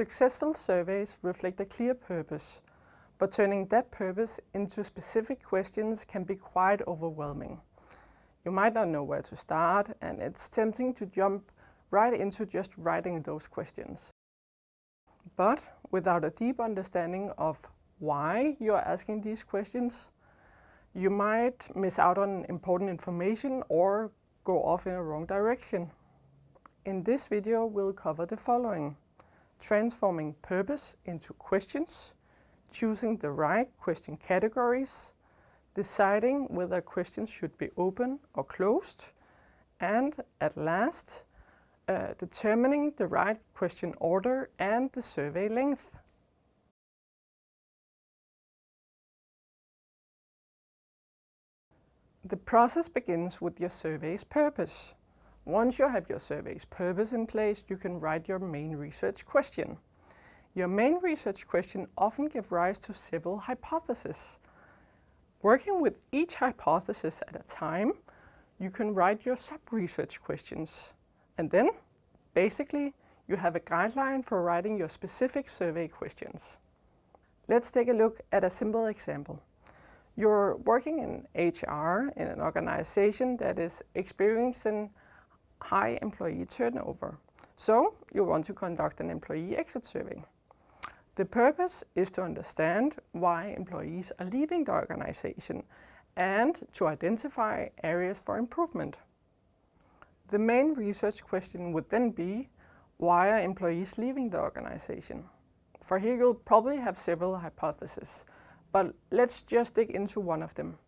Successful surveys reflect a clear purpose, but turning that purpose into specific questions can be quite overwhelming. You might not know where to start, and it's tempting to jump right into just writing those questions. But without a deep understanding of why you're asking these questions, you might miss out on important information or go off in a wrong direction. In this video, we'll cover the following: transforming purpose into questions, choosing the right question categories, deciding whether questions should be open or closed, and at last, determining the right question order and the survey length. The process begins with your survey's purpose. Once you have your survey's purpose in place, you can write your main research question. Your main research question often gives rise to several hypotheses. Working with each hypothesis at a time, you can write your sub-research questions. And then, basically, you have a guideline for writing your specific survey questions. Let's take a look at a simple example. You're working in HR in an organization that is experiencing high employee turnover. So you want to conduct an employee exit survey. The purpose is to understand why employees are leaving the organization and to identify areas for improvement. The main research question would then be, why are employees leaving the organization? For here you'll probably have several hypotheses, but let's just dig into one of them.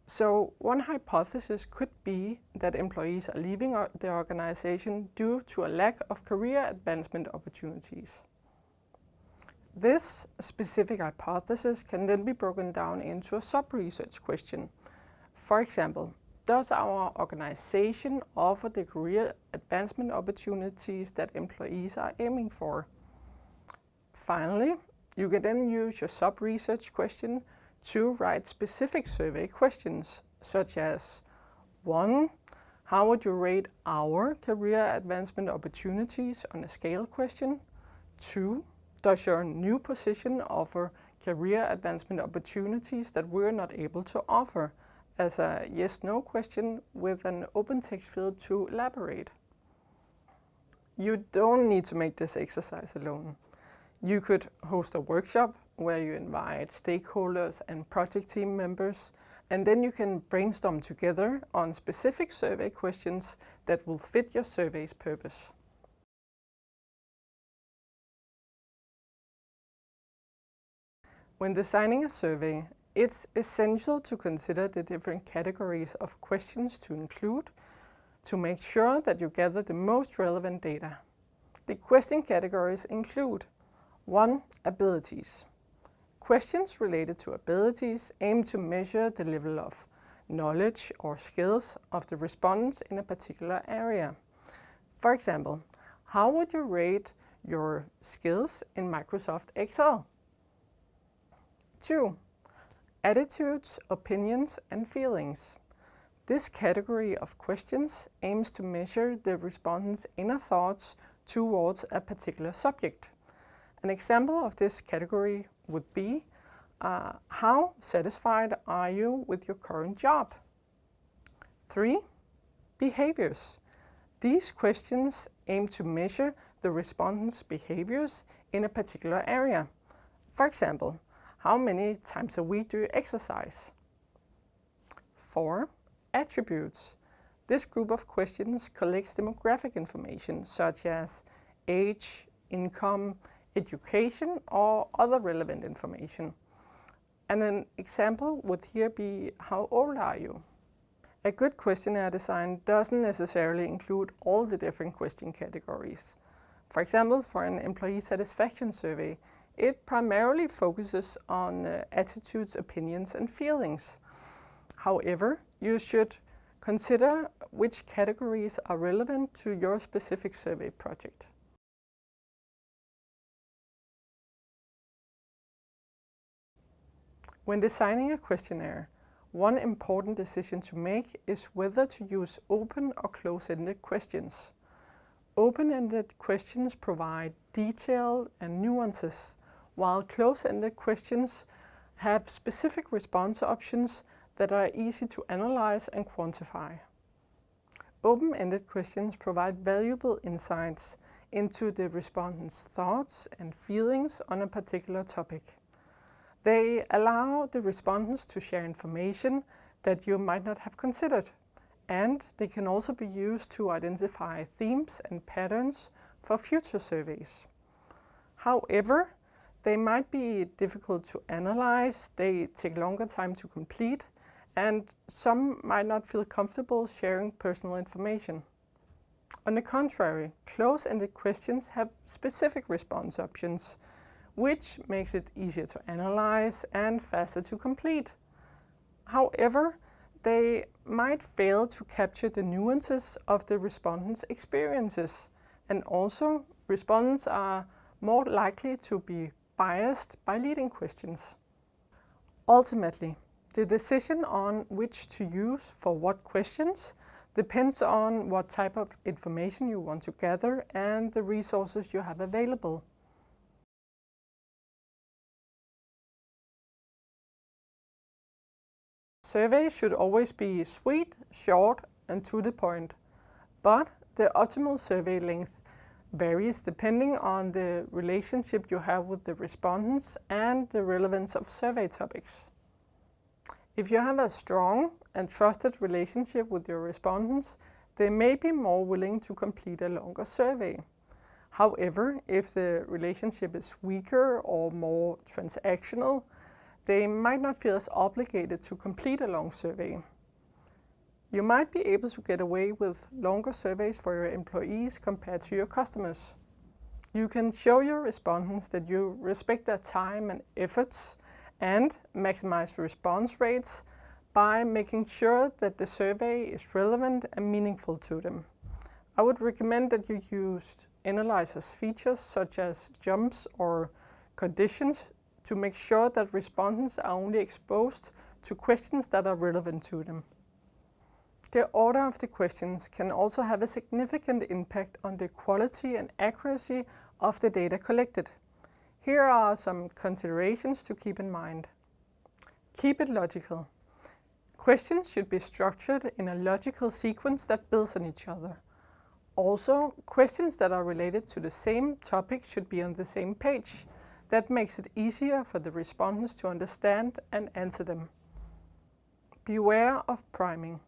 So one hypothesis could be that employees are leaving the organization due to a lack of career advancement opportunities. This specific hypothesis can then be broken down into a sub-research question. For example, does our organization offer the career advancement opportunities that employees are aiming for? Finally, you can then use your sub-research question to write specific survey questions, such as 1. How would you rate our career advancement opportunities on a scale question? 2. Does your new position offer career advancement opportunities that we're not able to offer? As a yes/no question with an open text field to elaborate. You don't need to make this exercise alone. You could host a workshop where you invite stakeholders and project team members, and then you can brainstorm together on specific survey questions that will fit your survey's purpose. When designing a survey, it's essential to consider the different categories of questions to include to make sure that you gather the most relevant data. The question categories include 1. Abilities. Questions related to abilities aim to measure the level of knowledge or skills of the respondents in a particular area. For example, how would you rate your skills in Microsoft Excel? 2. Attitudes, opinions, and feelings. This category of questions aims to measure the respondents' inner thoughts towards a particular subject. An example of this category would be, how satisfied are you with your current job? 3. Behaviors. These questions aim to measure the respondents' behaviors in a particular area. For example, how many times a week do you exercise? 4. Attributes. This group of questions collects demographic information such as age, income, education, or other relevant information. And an example would here be, how old are you? A good questionnaire design doesn't necessarily include all the different question categories. For example, for an employee satisfaction survey, it primarily focuses on attitudes, opinions, and feelings. However, you should consider which categories are relevant to your specific survey project. When designing a questionnaire, one important decision to make is whether to use open or close-ended questions. Open-ended questions provide detail and nuances, while close-ended questions have specific response options that are easy to analyze and quantify. Open-ended questions provide valuable insights into the respondent's thoughts and feelings on a particular topic. They allow the respondents to share information that you might not have considered, and they can also be used to identify themes and patterns for future surveys. However, they might be difficult to analyze, they take longer time to complete, and some might not feel comfortable sharing personal information. On the contrary, close-ended questions have specific response options, which makes it easier to analyze and faster to complete. However, they might fail to capture the nuances of the respondents' experiences, and also respondents are more likely to be biased by leading questions. Ultimately, the decision on which to use for what questions depends on what type of information you want to gather and the resources you have available. Surveys should always be sweet, short, and to the point, but the optimal survey length varies depending on the relationship you have with the respondents and the relevance of survey topics. If you have a strong and trusted relationship with your respondents, they may be more willing to complete a longer survey. However, if the relationship is weaker or more transactional, they might not feel as obligated to complete a long survey. You might be able to get away with longer surveys for your employees compared to your customers. You can show your respondents that you respect their time and efforts and maximize response rates by making sure that the survey is relevant and meaningful to them. I would recommend that you use Enalyzer's features such as jumps or conditions to make sure that respondents are only exposed to questions that are relevant to them. The order of the questions can also have a significant impact on the quality and accuracy of the data collected. Here are some considerations to keep in mind. Keep it logical. Questions should be structured in a logical sequence that builds on each other. Also, questions that are related to the same topic should be on the same page. That makes it easier for the respondents to understand and answer them. Beware of priming.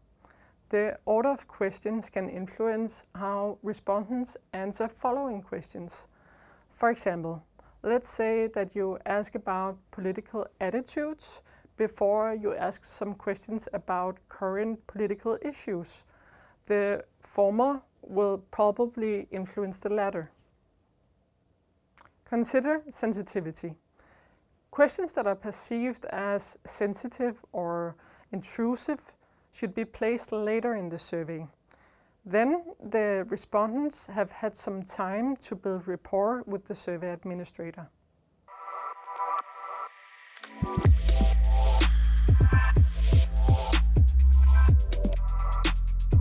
The order of questions can influence how respondents answer following questions. For example, let's say that you ask about political attitudes before you ask some questions about current political issues. The former will probably influence the latter. Consider sensitivity. Questions that are perceived as sensitive or intrusive should be placed later in the survey. Then the respondents have had some time to build rapport with the survey administrator.